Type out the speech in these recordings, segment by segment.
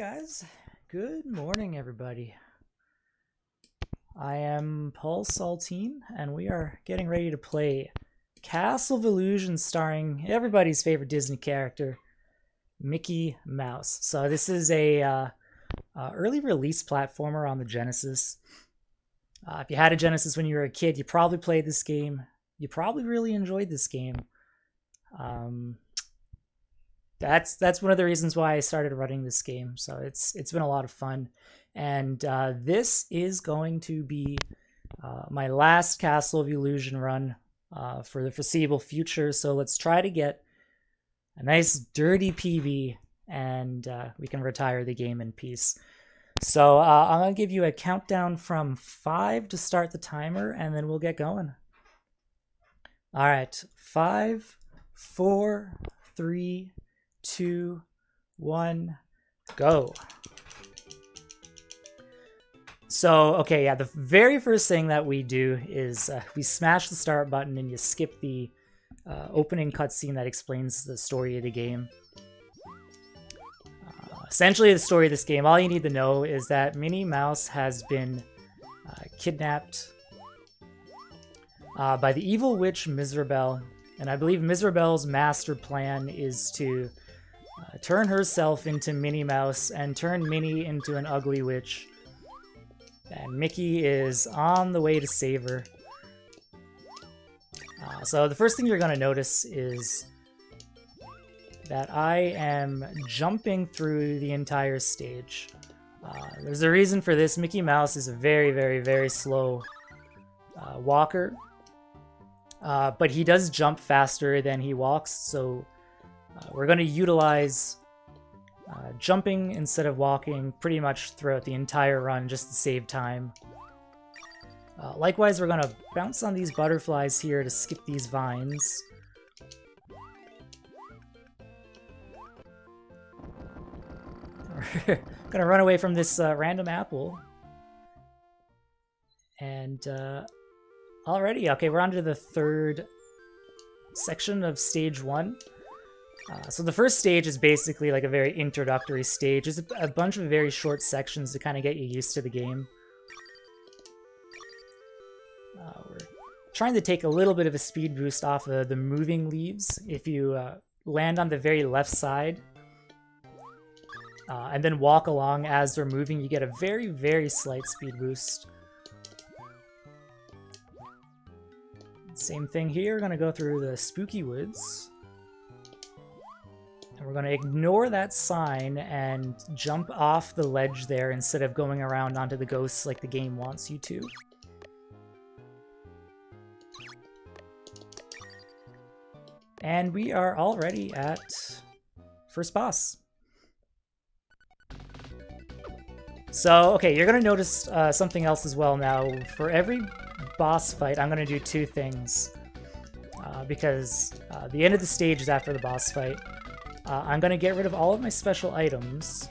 Guys, good morning, everybody. I am Paulsaltine, and we are getting ready to play Castle of Illusion starring everybody's favorite Disney character, Mickey Mouse. So this is a early release platformer on the Genesis. If you had a Genesis when you were a kid, you probably played this game. You probably really enjoyed this game. That's one of the reasons why I started running this game. So it's been a lot of fun, and this is going to be my last Castle of Illusion run for the foreseeable future. So let's try to get a nice dirty PB, and we can retire the game in peace. So I'm gonna give you a countdown from 5 to start the timer, and then we'll get going. All right, 5, 4, 3, 2, 1, go. So, okay, yeah, the very first thing that we do is we smash the start button and you skip the opening cutscene that explains the story of the game. Essentially, the story of this game, all you need to know is that Minnie Mouse has been kidnapped by the evil witch Miserabelle, and I believe Miserabelle's master plan is to turn herself into Minnie Mouse and turn Minnie into an ugly witch. And Mickey is on the way to save her. So the first thing you're going to notice is that I am jumping through the entire stage. There's a reason for this. Mickey Mouse is a very, very, very slow walker. But he does jump faster than he walks, so we're going to utilize jumping instead of walking pretty much throughout the entire run just to save time. Likewise, we're going to bounce on these butterflies here to skip these vines. We're going to run away from this random apple. And alrighty, okay, we're on to the third section of stage 1. So the first stage is basically like a very introductory stage. It's a bunch of very short sections to kind of get you used to the game. We're trying to take a little bit of a speed boost off of the moving leaves. If you land on the very left side and then walk along as they're moving, you get a very, very slight speed boost. Same thing here, we're going to go through the spooky woods. And we're going to ignore that sign and jump off the ledge there instead of going around onto the ghosts like the game wants you to. And we are already at first boss. So, okay, you're going to notice something else as well now. For every boss fight, I'm going to do 2 things. Because the end of the stage is after the boss fight. I'm going to get rid of all of my special items.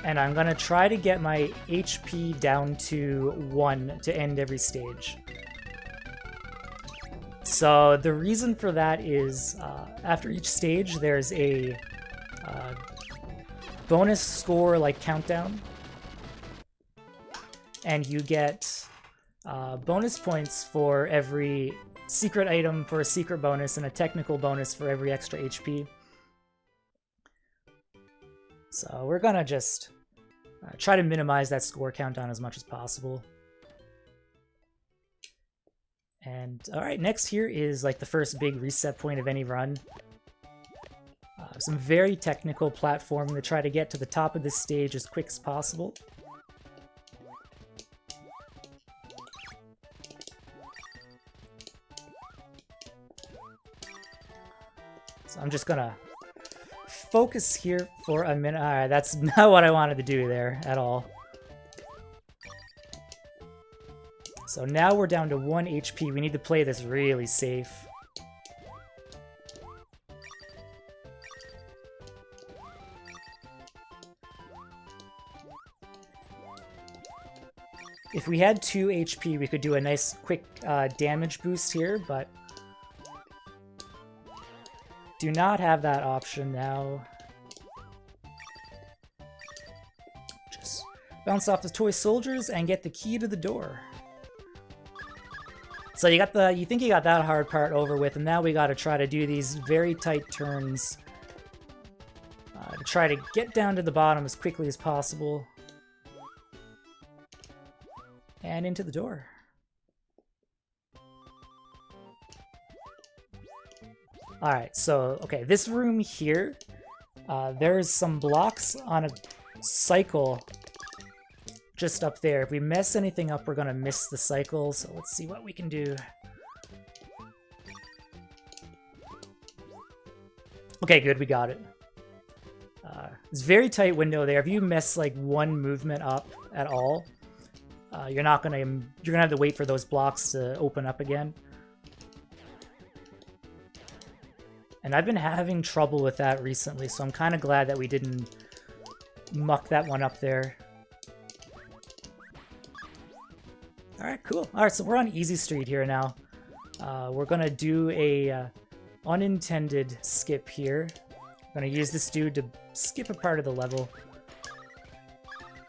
And I'm going to try to get my HP down to 1 to end every stage. So the reason for that is after each stage there's a bonus score like countdown. And you get bonus points for every secret item for a secret bonus and a technical bonus for every extra HP. So we're gonna just try to minimize that score countdown as much as possible. And alright, next here is like the first big reset point of any run. Some very technical platforming to try to get to the top of this stage as quick as possible. So I'm just gonna focus here for a minute. Alright, that's not what I wanted to do there at all. So now we're down to 1 HP. We need to play this really safe. If we had 2 HP, we could do a nice quick damage boost here, but do not have that option now. Bounce off the toy soldiers and get the key to the door. So you think you got that hard part over with, and now we got to try to do these very tight turns to try to get down to the bottom as quickly as possible. And into the door. Alright, so, okay, this room here, there's some blocks on a cycle just up there. If we mess anything up, we're gonna miss the cycle, so let's see what we can do. Okay, good, we got it. It's a very tight window there. If you mess like one movement up at all, you're gonna have to wait for those blocks to open up again. And I've been having trouble with that recently, so I'm kind of glad that we didn't muck that one up there. Alright, cool. Alright, so we're on Easy Street here now. We're gonna do a unintended skip here. I'm gonna use this dude to skip a part of the level.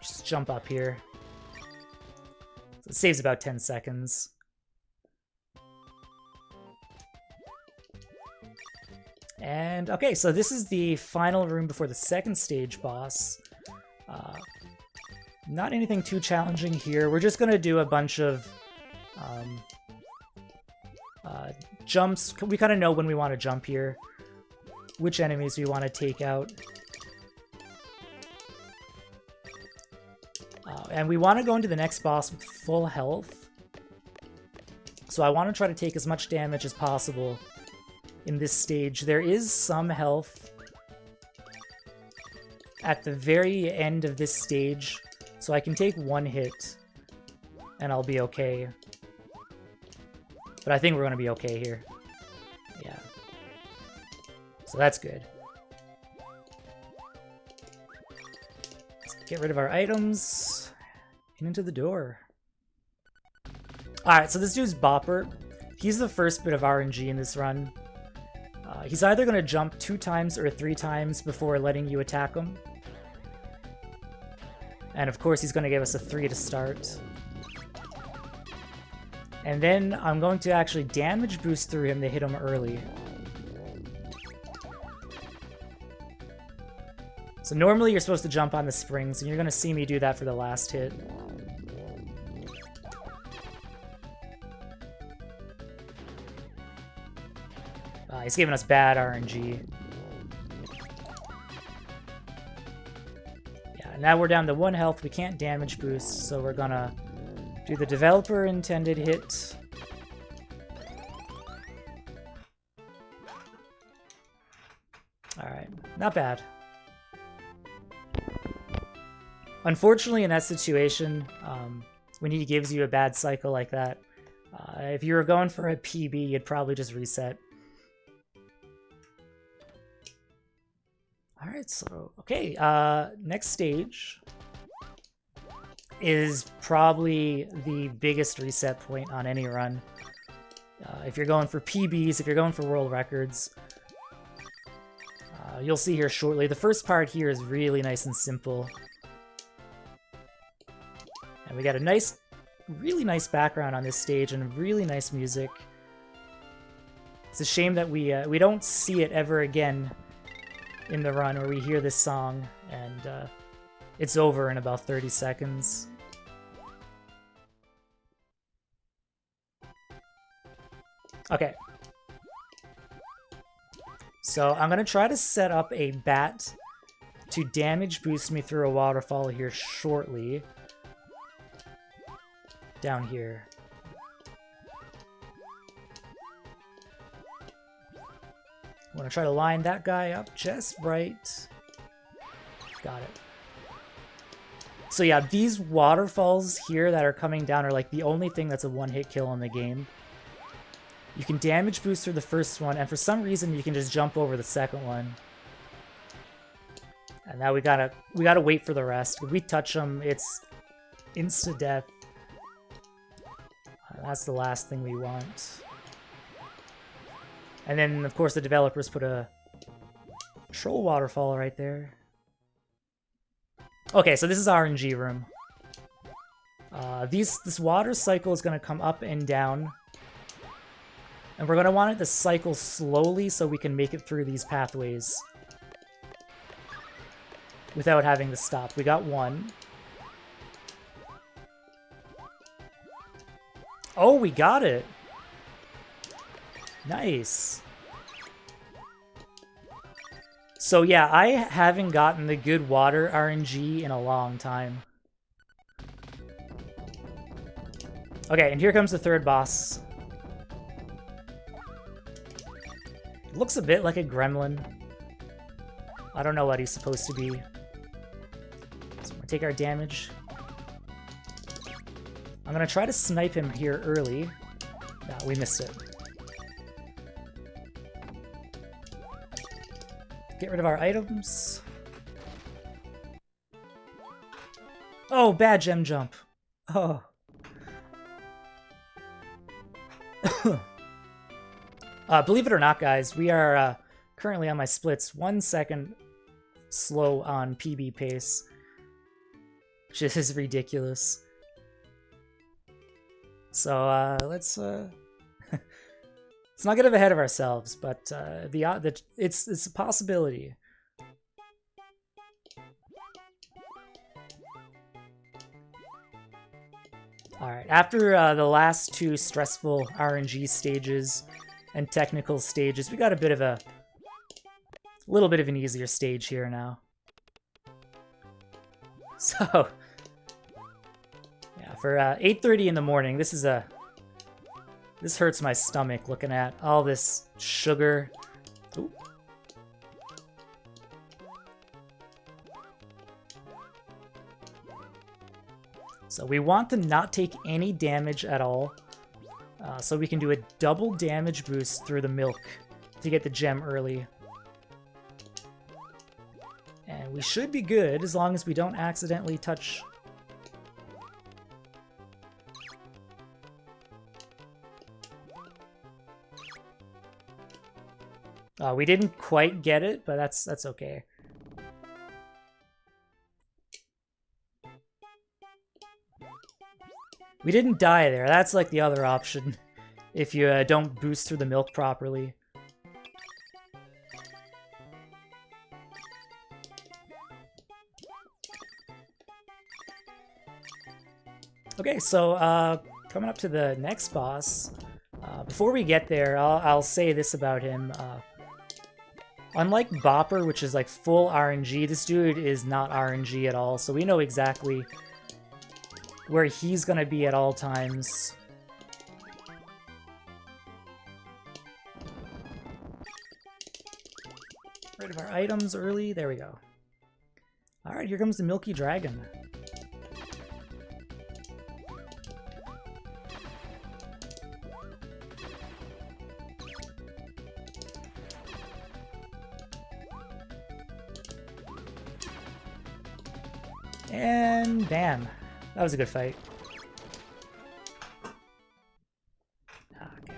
Just jump up here. So it saves about 10 seconds. And okay, so this is the final room before the second stage boss. Not anything too challenging here. We're just gonna do a bunch of jumps. We kind of know when we want to jump here, which enemies we want to take out. And we want to go into the next boss with full health. So I want to try to take as much damage as possible in this stage. There is some health at the very end of this stage, so I can take one hit and I'll be okay. But I think we're going to be okay here. Yeah. So that's good. Let's get rid of our items and into the door. Alright, so this dude's Bopper. He's the first bit of RNG in this run. He's either going to jump 2 times or 3 times before letting you attack him. And of course he's going to give us a 3 to start. And then I'm going to actually damage boost through him to hit him early. So normally you're supposed to jump on the springs, and you're going to see me do that for the last hit. He's giving us bad RNG. Yeah, now we're down to 1 health. We can't damage boost, so we're gonna do the developer intended hit. Alright, not bad. Unfortunately, in that situation, when he gives you a bad cycle like that, if you were going for a PB, you'd probably just reset. Alright, so, okay, next stage is probably the biggest reset point on any run. If you're going for PBs, if you're going for world records, you'll see here shortly. The first part here is really nice and simple. And we got a nice, really nice background on this stage and really nice music. It's a shame that we don't see it ever again in the run where we hear this song and it's over in about 30 seconds. Okay. So I'm going to try to set up a bat to damage boost me through a waterfall here shortly. Down here. I want to try to line that guy up just right. Got it. So yeah, these waterfalls here that are coming down are like the only thing that's a one-hit kill in the game. You can damage boost through the first one, and for some reason you can just jump over the second one. And now we gotta wait for the rest. If we touch them, it's insta-death. That's the last thing we want. And then, of course, the developers put a troll waterfall right there. Okay, so this is RNG room. This water cycle is going to come up and down. And we're going to want it to cycle slowly so we can make it through these pathways without having to stop. We got one. Oh, we got it. Nice. So yeah, I haven't gotten the good water RNG in a long time. Okay, and here comes the third boss. Looks a bit like a gremlin. I don't know what he's supposed to be. So we're gonna take our damage. I'm gonna try to snipe him here early. No, we missed it. Get rid of our items. Oh, bad gem jump. Oh. Believe it or not, guys, we are currently on my splits 1 second slow on PB pace. Which is ridiculous. So let's let's not get ahead of ourselves, but it's a possibility. All right, after the last two stressful RNG stages and technical stages, we got a little bit of an easier stage here now. So yeah, for 8:30 in the morning, this hurts my stomach looking at all this sugar. Ooh. So we want to not take any damage at all, so we can do a double damage boost through the milk to get the gem early. And we should be good as long as we don't accidentally touch. We didn't quite get it, but that's okay. We didn't die there. That's like the other option if you don't boost through the milk properly. Okay, so coming up to the next boss. Before we get there, I'll say this about him. Unlike Bopper, which is like full RNG, this dude is not RNG at all, so we know exactly where he's gonna be at all times. Rid of our items early. There we go. Alright, here comes the Milky Dragon. And bam. That was a good fight. Okay.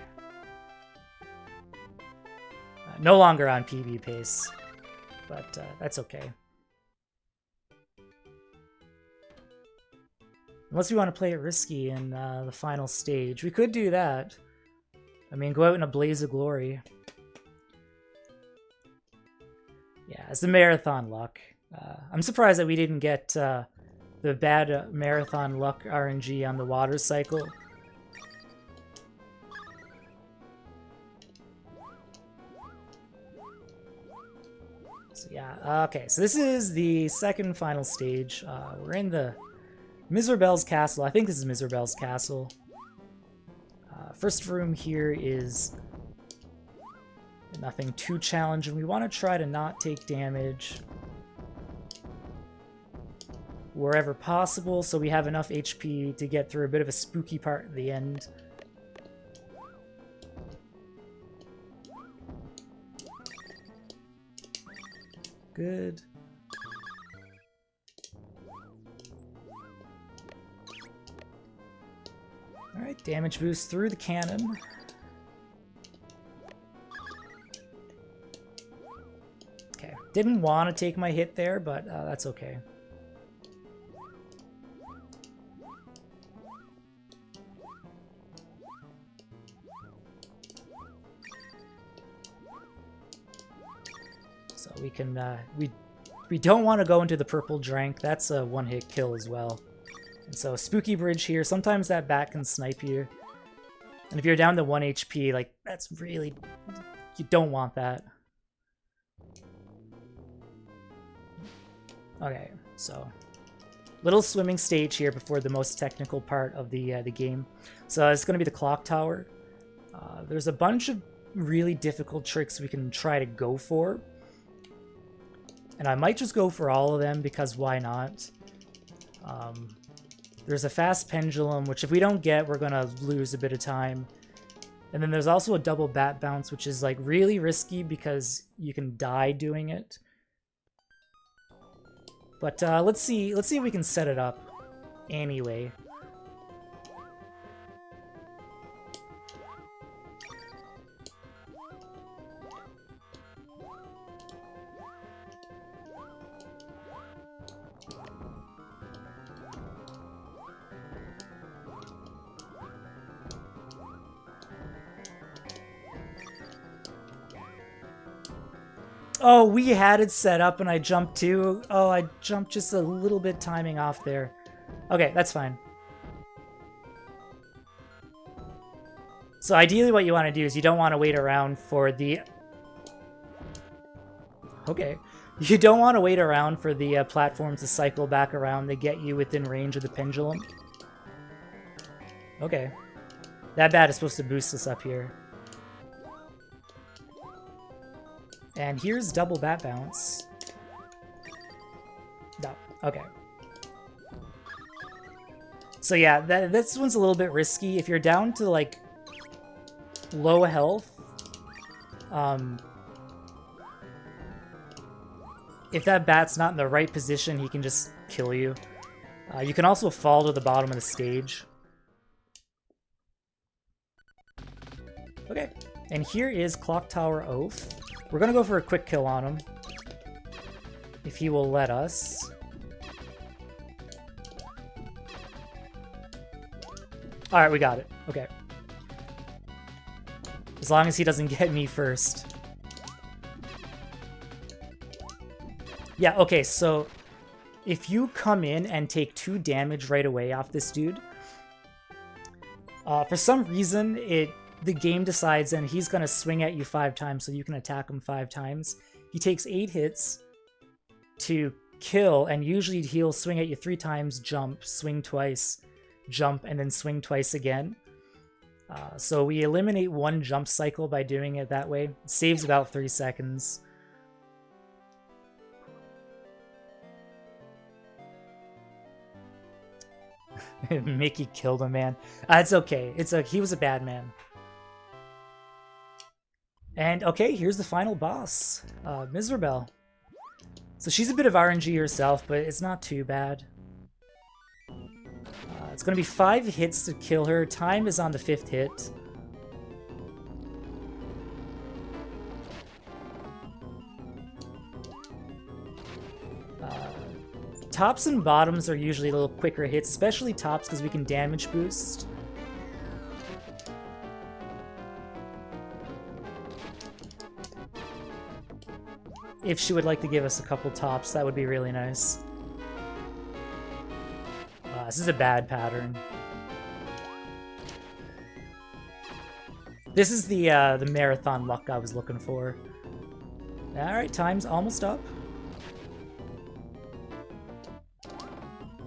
No longer on PB pace, but that's okay. Unless we want to play it risky in the final stage. We could do that. I mean, go out in a blaze of glory. Yeah, it's the marathon luck. I'm surprised that we didn't get the bad marathon luck RNG on the water cycle. So yeah, okay, so this is the second final stage. We're in the Miserabel's Castle. I think this is Miserabel's Castle. First room here is nothing too challenging. We want to try to not take damage wherever possible, so we have enough HP to get through a bit of a spooky part at the end. Good. Alright, damage boost through the cannon. Okay, didn't want to take my hit there, but that's okay. So we can we don't want to go into the purple drank. That's a one-hit kill as well. And so spooky bridge here. Sometimes that bat can snipe you. And if you're down to 1 HP, like, that's really... You don't want that. Okay, so... Little swimming stage here before the most technical part of the game. So it's going to be the clock tower. There's a bunch of really difficult tricks we can try to go for. And I might just go for all of them because why not? There's a fast pendulum, which if we don't get, we're going to lose a bit of time. And then there's also a double bat bounce, which is like really risky because you can die doing it. But let's see if we can set it up anyway. Oh, we had it set up and I jumped too. Oh, I jumped just a little bit timing off there. Okay, that's fine. So ideally what you want to do is you don't want to wait around for the... Okay. You don't want to wait around for the platforms to cycle back around to get you within range of the pendulum. Okay. That bat is supposed to boost us up here. And here's double bat bounce. No, okay. So yeah, this one's a little bit risky. If you're down to like low health, if that bat's not in the right position, he can just kill you. You can also fall to the bottom of the stage. Okay, and here is Clock Tower Oath. We're gonna go for a quick kill on him, if he will let us. Alright, we got it. Okay. As long as he doesn't get me first. Yeah, okay, so if you come in and take 2 damage right away off this dude, for some reason, the game decides and he's going to swing at you 5 times so you can attack him 5 times. He takes 8 hits to kill, and usually he'll swing at you 3 times, jump, swing twice, jump, and then swing twice again. So we eliminate 1 jump cycle by doing it that way. It saves about 3 seconds. Mickey killed a man. It's okay. He was a bad man. And okay, here's the final boss, Miserabelle. So she's a bit of RNG herself, but it's not too bad. It's going to be 5 hits to kill her. Time is on the 5th hit. Tops and bottoms are usually a little quicker hits, especially tops because we can damage boost. If she would like to give us a couple tops, that would be really nice. This is a bad pattern. This is the marathon luck I was looking for. Alright, time's almost up.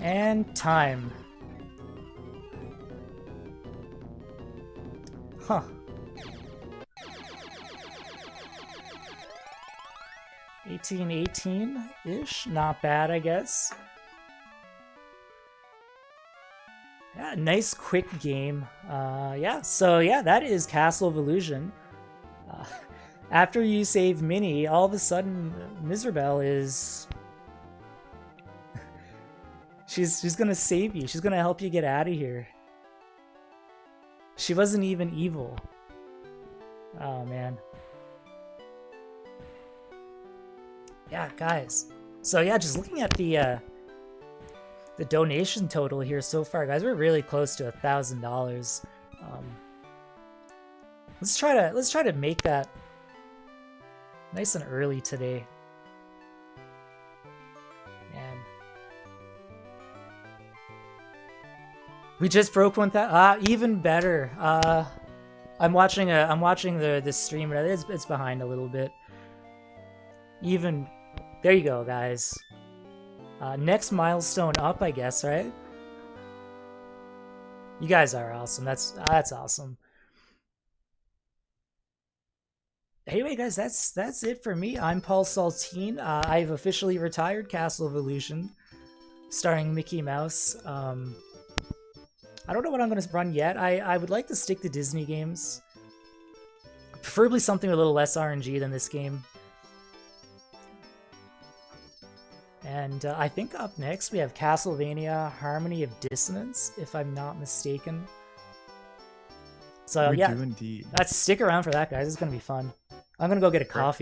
And time. Huh. 18-18-ish? Not bad, I guess. Yeah, nice quick game. Yeah, so yeah, that is Castle of Illusion. After you save Minnie, all of a sudden, Miserabelle is... She's gonna save you. She's gonna help you get out of here. She wasn't even evil. Oh, man. Yeah, guys. So yeah, just looking at the donation total here so far, guys, we're really close to $1,000. Let's try to make that nice and early today. We just broke 1,000. Even better. I'm watching the stream. It's behind a little bit. Even there you go, guys. Next milestone up, I guess, right? You guys are awesome. That's awesome. Anyway, guys, that's it for me. I'm Paulsaltine. I've officially retired Castle of Illusion, starring Mickey Mouse. I don't know what I'm going to run yet. I would like to stick to Disney games. Preferably something with a little less RNG than this game. And I think up next we have Castlevania Harmony of Dissonance, if I'm not mistaken. So We yeah, do indeed. stick around for that, guys. It's going to be fun. I'm going to go get a coffee.